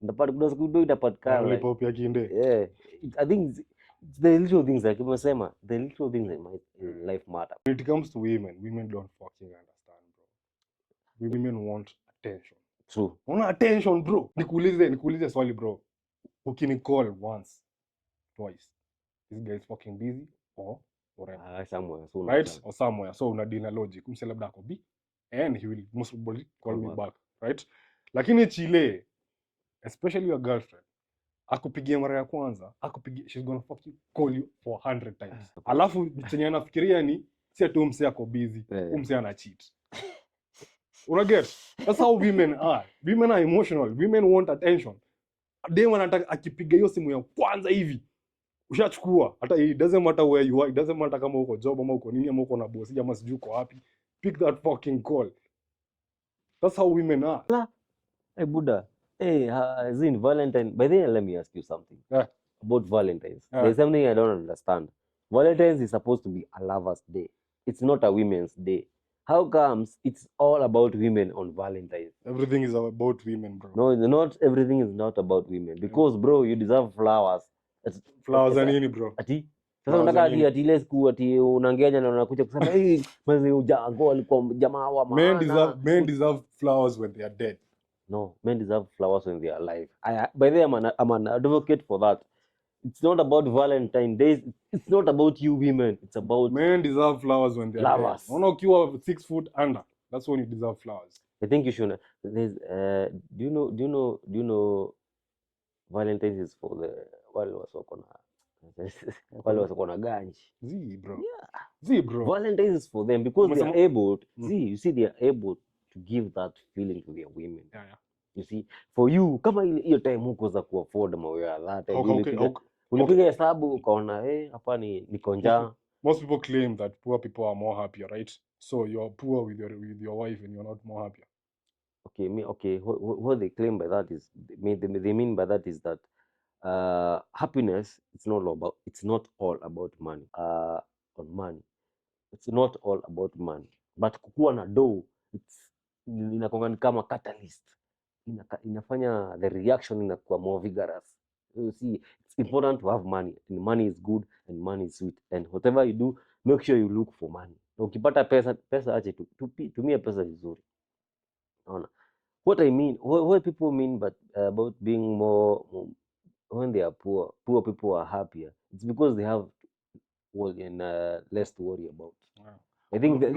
Ndapata kuna siku do itapatikana. Lollipop ya kinde. Yeah. I think it's the little things like umesema, the little things in life matter. When it comes to women don't fucking understand, bro. Women want attention. True. Una attention, bro. Nikuulize swali, bro. Ukinicall once, twice, this guy is fucking busy or whatever. Somewhere. So Right? Or somewhere. So una deal na logic. Umse labda ako busy and he will most probably call me back. Right? Lakini chile, especially your girlfriend, akupigia mara ya kwanza, she's gonna fucking call you for 100 times. Alafu chenye anafikiria ni si atu mse ako busy, mse ana cheat. Una get? That's how women are. Women are emotional. Women want attention. Dem anataka akipiga hiyo simu ya kwanza hivi, ushachukua. Hata it doesn't matter where you are, it doesn't matter kama uko job ama uko nini ama uko na boss ama sijui uko wapi. Pick that fucking call. That's how women are. Hey Buddha, hey, as in Valentine. By the way, let me ask you something about Valentine's. There's something I don't understand. Valentine's is supposed to be a lover's day. It's not a women's day. How comes it's all about women on Valentine's? Everything is about women, bro. No, not everything is not about women. Because bro, you deserve flowers. Flowers za nini, bro? Ati sasa unataka ati ile siku ati unaangalia na unakuja kusema hey, mzee ujango alikuwa jamaa wa maana. Men deserve flowers when they are dead. No, men deserve flowers when they are alive. By the way, I'm an advocate for that. It's not about Valentine's Day. It's not about you women. It's about men deserve flowers when they are flowers. Dead. Ukiwa 6 foot under, that's when you deserve flowers. I think you should. There's do you know Valentine's is for the wale wasoko na ganji. Bro. Yeah. Bro. Valentine's is for them because they are able. You see they are able to give that feeling to their women. Yeah. You see, for you, kama hiyo time huko za kuafford mawe ya that, ulipiga hesabu ukaona hapa niko njaa. Most people claim that poor people are more happier, right? So you're poor with your wife and you're not more happier. Okay. What they claim by that is they mean by that is that happiness it's not all about money. On money, it's not all about money. But kukuwa na dough, inakuwa kama catalyst. Inafanya the reaction inakuwa more vigorous. You see, it's important to have money, and money is good and money is sweet, and whatever you do, make sure you look for money. Ukipata pesa ache tumia pesa vizuri. Unaona what I mean, what people mean but about being more when they are poor people are happier. It's because they have less to worry about. I think that